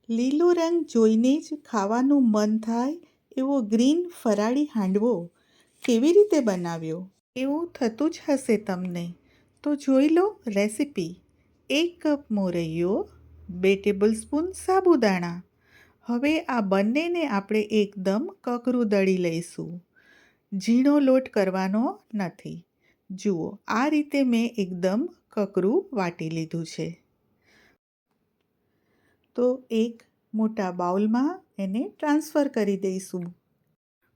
લીલો રંગ જોઈને જ ખાવાનું મન થાય એવો ગ્રીન ફરાળી હાંડવો કેવી રીતે બનાવ્યો એવું થતું જ હશે તમને. તો જોઈ લો રેસીપી. 1 કપ મોરૈયો, 2 ટેબલસ્પૂન સાબુદાણા. હવે આ બંનેને આપણે એકદમ કકરું દળી લઈશું. ઝીણો લોટ કરવાનો નથી. જુઓ, આ રીતે મેં એકદમ કકરું વાટી લીધું છે. તો એક મોટા બાઉલમાં એને ટ્રાન્સફર કરી દઈશું.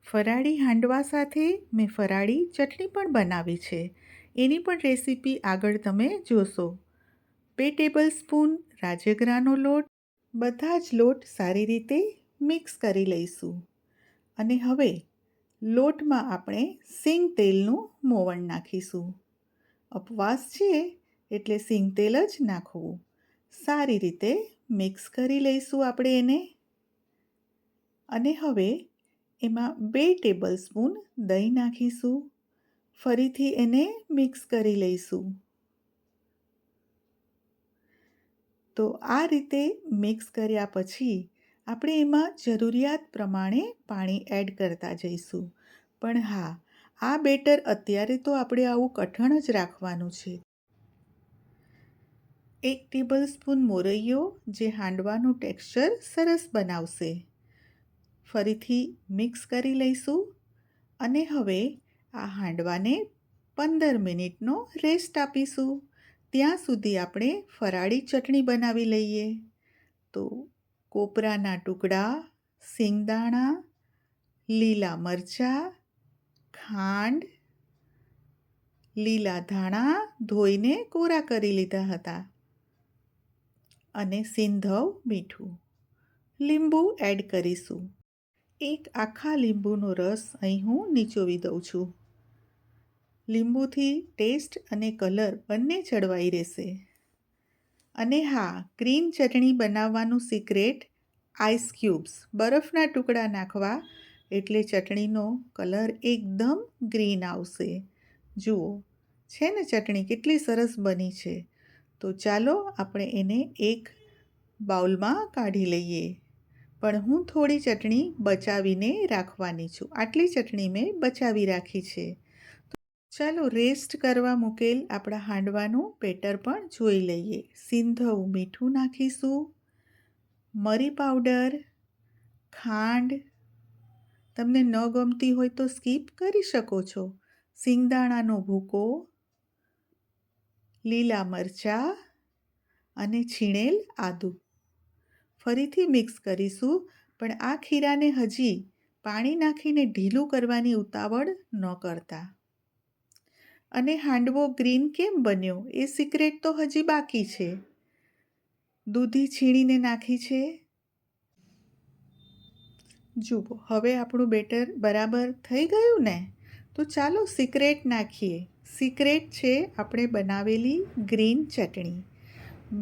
ફરાળી હાંડવા સાથે મેં ફરાળી ચટણી પણ બનાવી છે. એની પણ રેસીપી આગળ તમે જોશો. 2 ટેબલસ્પૂન રાજગરાનો લોટ. બધા જ લોટ સારી રીતે મિક્સ કરી લઈશું. અને હવે લોટમાં આપણે સિંગ તેલનું મોવણ નાખીશું. ઉપવાસ છે એટલે સિંગ તેલ જ નાખવું. સારી રીતે મિક્સ કરી લઈશું આપણે એને. અને હવે એમાં 2 ટેબલસ્પૂન દહીં નાખીશું. ફરીથી એને મિક્સ કરી લઈશું. તો આ રીતે મિક્સ કર્યા પછી આપણે એમાં જરૂરિયાત પ્રમાણે પાણી એડ કરતા જઈશું. પણ હા, આ બેટર અત્યારે તો આપણે આવું કઠણ જ રાખવાનું છે. 1 ટેબલસ્પૂન મોરૈયો જે હાંડવાનું ટેક્સચર સરસ બનાવશે. ફરીથી મિક્સ કરી લઈશું. અને હવે આ હાંડવાને 15 મિનિટનો રેસ્ટ આપીશું. ત્યાં સુધી આપણે ફરાળી ચટણી બનાવી લઈએ. તો કોપરાના ટુકડા, સિંગદાણા, લીલા મરચાં, ખાંડ, લીલા ધાણા ધોઈને કોરા કરી લીધા હતા. અને સિંધવ મીઠું. લીંબુ એડ કરીશું. 1 આખા લીંબુનો રસ અહીં હું નીચોવી દઉં છું. લીંબુથી ટેસ્ટ અને કલર બંને જળવાઈ રહેશે. અને હા, ગ્રીન ચટણી બનાવવાનું સિક્રેટ આઈસ ક્યુબ્સ, બરફના ટુકડા નાખવા એટલે ચટણીનો કલર એકદમ ગ્રીન આવશે. જુઓ, છે ને ચટણી કેટલી સરસ બની છે. તો ચાલો આપણે એને એક બાઉલમાં કાઢી લઈએ. પણ હું થોડી ચટણી બચાવીને રાખવાની છું. આટલી ચટણી મેં બચાવી રાખી છે. ચાલો રેસ્ટ કરવા મૂકેલ આપણા હાંડવાનું બેટર પણ જોઈ લઈએ. સિંધવ મીઠું નાખીશું. મરી પાવડર, ખાંડ, તમને ન ગમતી હોય તો સ્કીપ કરી શકો છો. સિંગદાણાનો ભૂકો, લીલા મરચાં અને છીણેલ આદું. ફરીથી મિક્સ કરીશું. પણ આ ખીરાને હજી પાણી નાખીને ઢીલું કરવાની ઉતાવળ ન કરતા. અને હાંડવો ગ્રીન કેમ બન્યો એ સિક્રેટ તો હજી બાકી છે. દૂધી છીણીને નાખી છે. જુઓ, હવે આપણું બેટર બરાબર થઈ ગયું ને? તો ચાલો સિક્રેટ નાખીએ. સિક્રેટ છે આપણે બનાવેલી ગ્રીન ચટણી.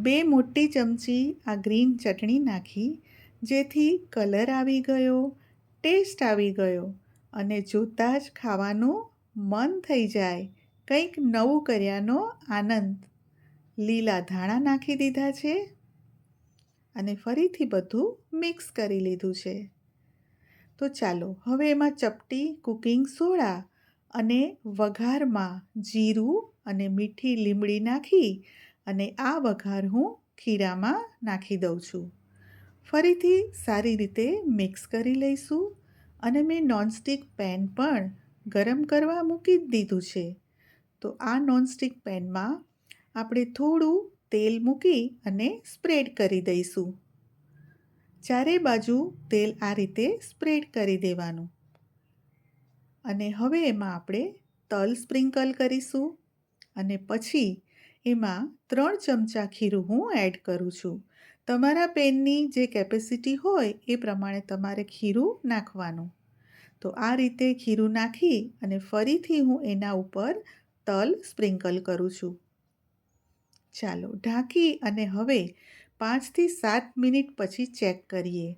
2 મોટી ચમચી આ ગ્રીન ચટણી નાખી, જેથી કલર આવી ગયો, ટેસ્ટ આવી ગયો અને જોતાં જ ખાવાનું મન થઈ જાય. કંઈક નવું કર્યાનો આનંદ. લીલા ધાણા નાખી દીધા છે. અને ફરીથી બધું મિક્સ કરી લીધું છે. તો ચાલો હવે એમાં ચપટી કુકિંગ સોડા અને વઘારમાં જીરું અને મીઠી લીમડી નાખી અને આ વઘાર હું ખીરામાં નાખી દઉં છું. ફરીથી સારી રીતે મિક્સ કરી લઈશું. અને મેં નોનસ્ટિક પેન પણ ગરમ કરવા મૂકી જ દીધું છે. તો આ નોનસ્ટિક પેનમાં આપણે થોડું તેલ મૂકી અને સ્પ્રેડ કરી દઈશું. ચારે બાજુ તેલ આ રીતે સ્પ્રેડ કરી દેવાનું. અને હવે એમાં આપણે તલ સ્પ્રિંકલ કરીશું. અને પછી એમાં 3 ચમચા ખીરું હું એડ કરું છું. તમારા પેનની જે કેપેસિટી હોય એ પ્રમાણે તમારે ખીરું નાખવાનું. તો આ રીતે ખીરું નાખી અને ફરીથી હું એના ઉપર તલ સ્પ્રિંકલ કરું છું. ચાલો ઢાંકી અને હવે 5 થી 7 મિનિટ પછી ચેક કરીએ.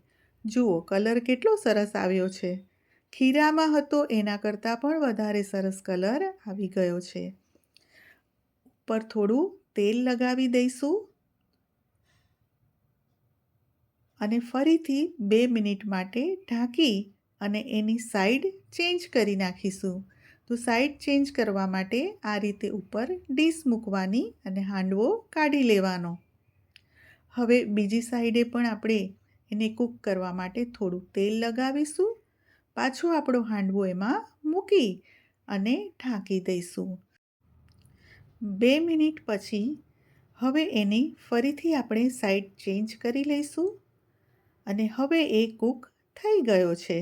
જુઓ, કલર કેટલો સરસ આવ્યો છે. ખીરામાં હતો એના કરતાં પણ વધારે સરસ કલર આવી ગયો છે. ઉપર થોડું તેલ લગાવી દઈશું. અને ફરીથી 2 મિનિટ માટે ઢાંકી અને એની સાઈડ ચેન્જ કરી નાખીશું. તો સાઈડ ચેન્જ કરવા માટે આ રીતે ઉપર ડીશ મૂકવાની અને હાંડવો કાઢી લેવાનો. હવે બીજી સાઈડે પણ આપણે એને કૂક કરવા માટે થોડું તેલ લગાવીશું. પાછો આપણો હાંડવો એમાં મૂકી અને ઢાંકી દઈશું. 2 મિનિટ પછી હવે એની ફરીથી આપણે સાઈડ ચેન્જ કરી લઈશું અને હવે એ કૂક થઈ ગયો છે.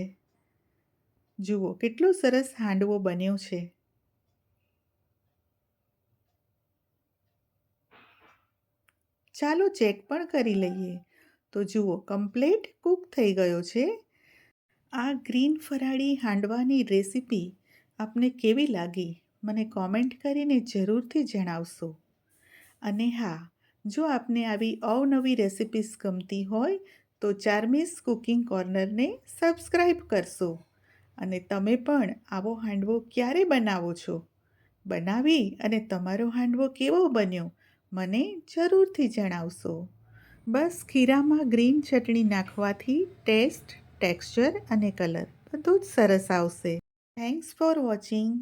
જુઓ કેટલો સરસ હાંડવો બન્યો છે. ચાલો ચેક પણ કરી લઈએ. તો જુઓ કમ્પ્લીટ કૂક થઈ ગયો છે. આ ગ્રીન ફરાળી હાંડવાની રેસીપી આપને કેવી લાગી મને કોમેન્ટ કરીને જરૂરથી જણાવશો. અને હા, જો આપને આવી અવનવી રેસિપીસ ગમતી હોય તો ચાર્મીસ કુકિંગ કોર્નરને સબસ્ક્રાઈબ કરશો. અને તમે પણ આવો હાંડવો ક્યારે બનાવો છો? બનાવી અને તમારો હાંડવો કેવો બન્યો મને જરૂરથી જણાવશો. બસ ખીરામાં ગ્રીન ચટણી નાખવાથી ટેસ્ટ, ટેક્સચર અને કલર બધું જ સરસ આવશે. Thanks for watching.